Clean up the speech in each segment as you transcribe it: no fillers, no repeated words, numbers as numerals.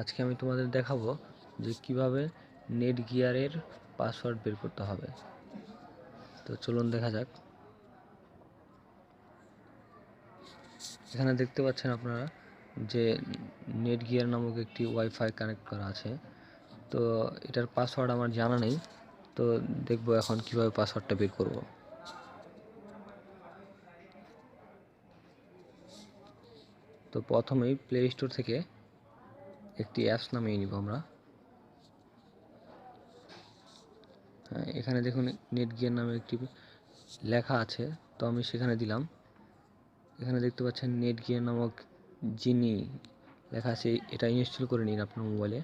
আজকে আমি তোমাদের দেখাবো যে কিভাবে নেটগিয়ারের পাসওয়ার্ড বের করতে হবে। তো চলুন দেখা যাক। এখানে দেখতে পাচ্ছেন আপনারা যে নেটগিয়ার নামক একটি ওয়াইফাই কানেক্ট করা আছে। তো এটার পাসওয়ার্ড আমার জানা নেই, তো দেখবো এখন কিভাবে পাসওয়ার্ডটা বের করব। তো প্রথমেই প্লে স্টোর থেকে একটি অ্যাপস নামিয়ে নিব আমরা। এখানে দেখুন নেটগিয়ার নামে একটি লেখা আছে, তো আমি সেখানে দিলাম। এখানে দেখতে পাচ্ছেন নেটগিয়ার নামক জিনি লেখা আছে, এটা ইনস্টল করে নিন আপনার মোবাইলে।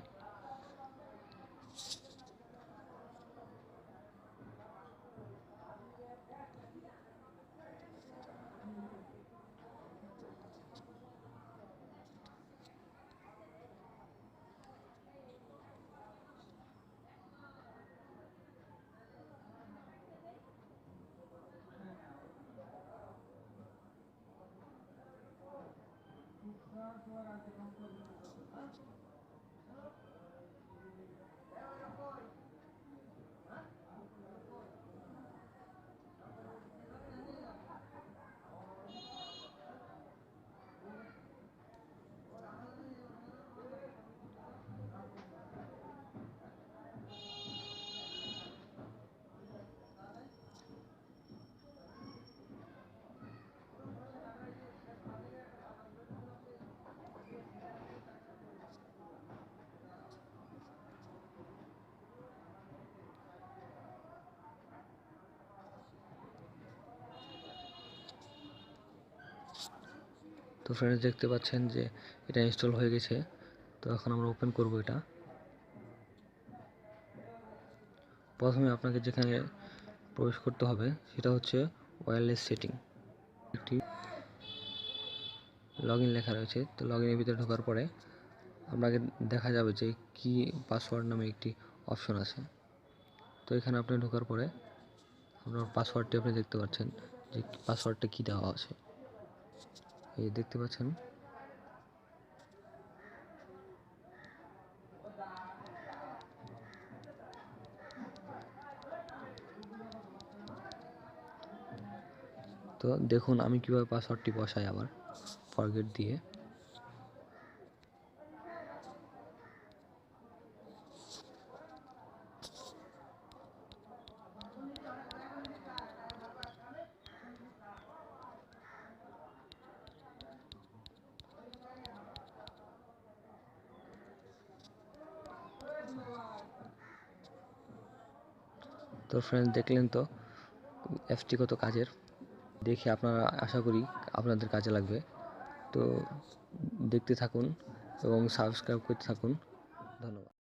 তো ফ্রেন্ডস, দেখতে পাচ্ছেন যে এটা ইনস্টল হয়ে গেছে। তো এখন আমরা ওপেন করব এটা। প্রথমে আপনাকে যেখানে প্রবেশ করতে হবে সেটা হচ্ছে ওয়্যারলেস সেটিং। একটি লগইন লেখা রয়েছে, তো লগইনের ভিতরে ঢোকার পরে আপনাকে দেখা যাবে যে কি পাসওয়ার্ড নামে একটি অপশন আছে। তো এখানে আপনি ঢোকার পরে আপনার পাসওয়ার্ডটি আপনি দেখতে পাচ্ছেন যে পাসওয়ার্ডটা কি দেওয়া আছে। এই দেখতে পাচ্ছেন। তো দেখুন আমি কিভাবে পাসওয়ার্ডটি বসাই আবার ফরগেট দিয়ে। তো ফ্রেন্ডস, দেখলেন তো অ্যাপসটি কত কাজের। দেখে আপনারা, আশা করি আপনাদের কাজে লাগবে। তো দেখতে থাকুন এবং সাবস্ক্রাইব করতে থাকুন। ধন্যবাদ।